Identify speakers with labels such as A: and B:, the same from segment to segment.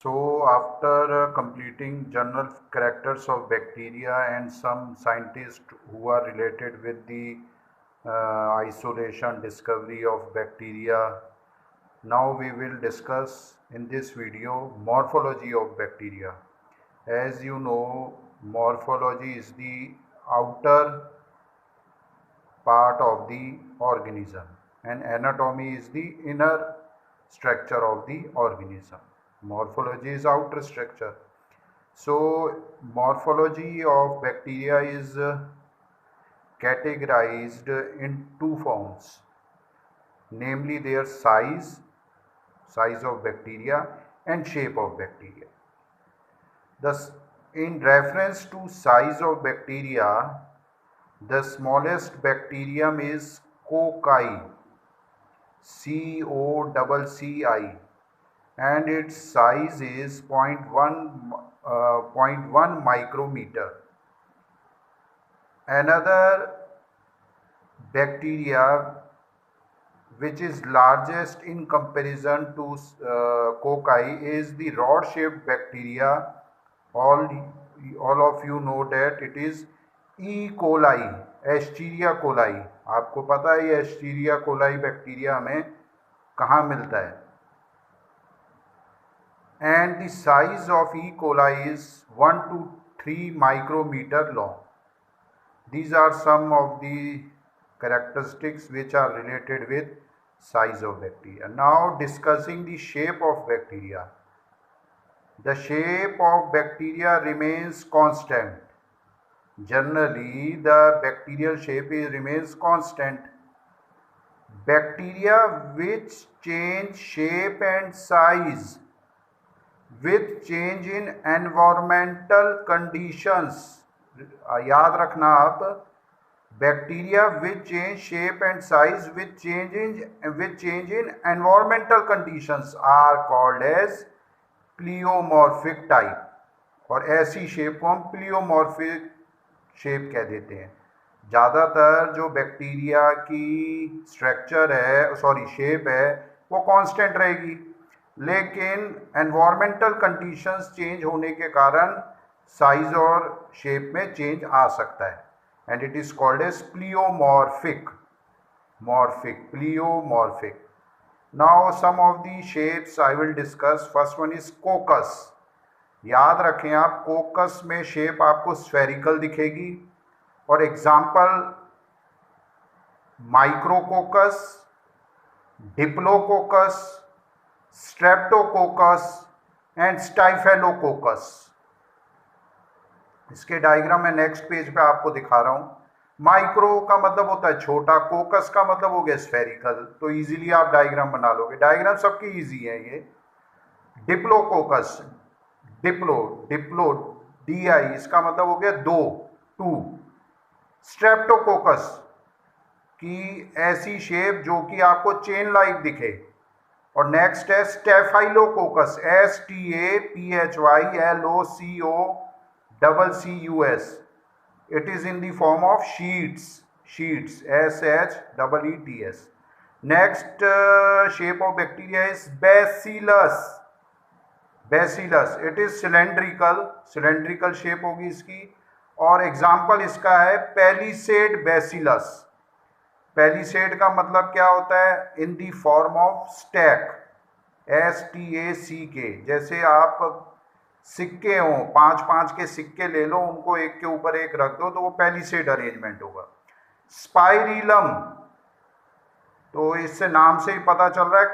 A: So, after completing general characters of bacteria and some scientists who are related with the isolation discovery of bacteria, now we will discuss in this video morphology of bacteria. As you know, morphology is the outer part of the organism and anatomy is the inner structure of the organism. Morphology is outer structure. So, morphology of bacteria is categorized in two forms, namely their size of bacteria and shape of bacteria. Thus, in reference to size of bacteria, the smallest bacterium is cocci, COCCI, and its size is 0.1 micrometer. Another bacteria which is largest in comparison to cocci is the rod shaped bacteria. All of you know that it is E. coli, Asteria coli. आपको पता है ये Asteria coli bacteria हमें कहाँ मिलता है? And the size of E. coli is 1 to 3 micrometer long. These are some of the characteristics which are related with size of bacteria. Now discussing the shape of bacteria. The shape of bacteria remains constant. Generally, the bacterial shape remains constant. Bacteria which change shape and size with change in environmental conditions. याद रखना आप, bacteria which change shape and size with change in environmental conditions are called as pleomorphic type. और ऐसी shape को हम pleomorphic shape कह देते हैं. ज़्यादातर जो बैक्टीरिया की स्ट्रक्चर है शेप है वो कांस्टेंट रहेगी, लेकिन एनवायरमेंटल कंडीशंस चेंज होने के कारण साइज और शेप में चेंज आ सकता है, and it is called as pleomorphic. Pleomorphic. Now some of the shapes I will discuss. First one is coccus. याद रखें आप, कोकस में शेप आपको स्फेरिकल दिखेगी. और example Micrococcus, Diplococcus, Streptococcus and Staphylococcus. इसके डायग्राम मैं नेक्स्ट पेज पे आपको दिखा रहा हूं. माइक्रो का मतलब होता है छोटा, कोकस का मतलब हो गया स्फेरिकल. तो इजीली आप डायग्राम बना लोगे. डायग्राम सबकी इजी है ये. डिप्लोकोकस, डिप्लो DI, इसका मतलब हो गया टू. स्ट्रेप्टोकोकस की ऐसी शेप जो कि आपको चेन लाइक दिखे. और नेक्स्ट है staphylococcus, STAPHYLOCOCCUS. It is in the form of sheets, SHEETS. Next shape of bacteria is bacillus. It is cylindrical shape होगी इसकी. और एग्जाम्पल इसका है पैलिसेड बैसिलस. पैलिसेड का मतलब क्या होता है? In the form of stack, STACK. जैसे आप सिक्के हों, 5 के सिक्के ले लो, उनको एक के ऊपर एक रख दो तो वो पैलिसेड अरेंजमेंट होगा. स्पाइरिलम, तो इससे नाम से ही पता चल रहा है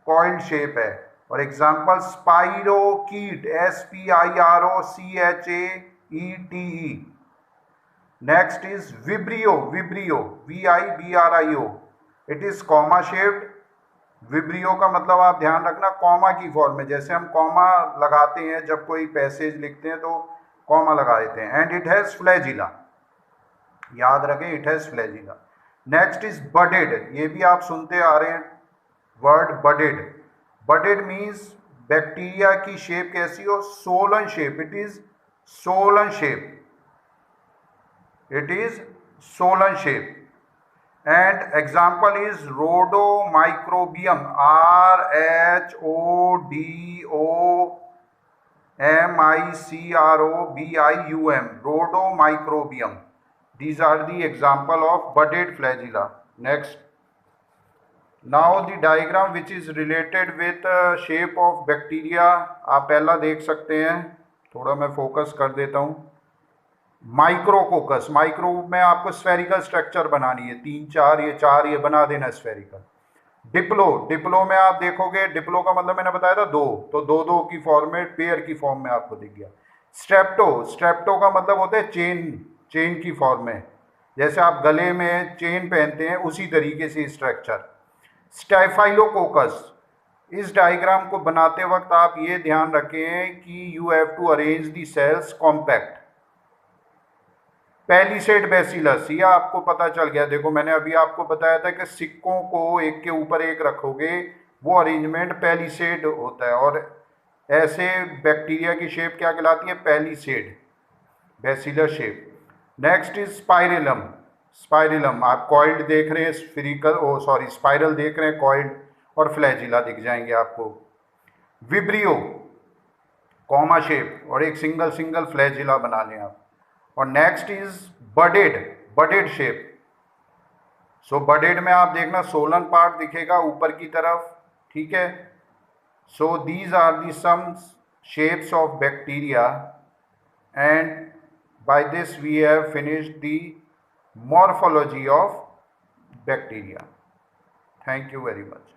A: कॉइल्ड शेप है. और example spirochaete, SPIROCHAETE. Next is Vibrio, VIBRIO. It is comma shaped. Vibrio का मतलब आप ध्यान रखना कॉमा की फॉर्म में, जैसे हम कॉमा लगाते हैं जब कोई पैसेज लिखते हैं तो कॉमा लगा देते हैं. And it has flagella. याद रखें, it has flagella. Next is budded. ये भी आप सुनते आ रहे हैं वर्ड बडेड मीन्स बैक्टीरिया की शेप कैसी हो? Solan shape. It is Solan shape. And example is rhodomicrobium, RHODOMICROBIUM. microbium, rhodomicrobium. These are the example of budded flagella. Next, now the diagram which is related with shape of bacteria, आप पहला देख सकते हैं, थोड़ा मैं फोकस कर देता हूँ. माइक्रोकोकस, माइक्रो में आपको स्फेरिकल स्ट्रक्चर बनानी है, तीन चार ये बना देना स्फेरिकल. डिप्लो, डिप्लो में आप देखोगे, डिप्लो का मतलब मैंने बताया था दो, तो दो दो की फॉर्म में, पेयर की फॉर्म में आपको दिख गया. स्ट्रेप्टो, स्ट्रेप्टो का मतलब होता है चेन, चेन की फॉर्म में, जैसे आप गले में चेन पहनते हैं उसी तरीके से स्ट्रक्चर. स्टाइफाइलोकोकस, इस डायग्राम को बनाते वक्त आप ये ध्यान रखें कि you have to arrange the cells compact. Palisade bacillus, ये आपको पता चल गया. देखो मैंने अभी आपको बताया था कि सिक्कों को एक के ऊपर एक रखोगे, वो अरेंजमेंट पैलिसेड होता है, और ऐसे बैक्टीरिया की शेप क्या कहलाती है? Palisade, bacillar shape. Next is spirillum. Spirillum आप कॉइल्ड देख रहे हैं, स्फेरिकल स्पाइरल देख रहे हैं, कॉइल्ड और फ्लैजिला दिख जाएंगे आपको. विब्रियो, कॉमा शेप और एक सिंगल फ्लैजिला बना लें आप. और next is budded, budded shape. So budded में आप देखना सोलन पार्ट दिखेगा ऊपर की तरफ, ठीक है. So these are the some shapes of bacteria, and by this we have finished the morphology of bacteria. Thank you very much.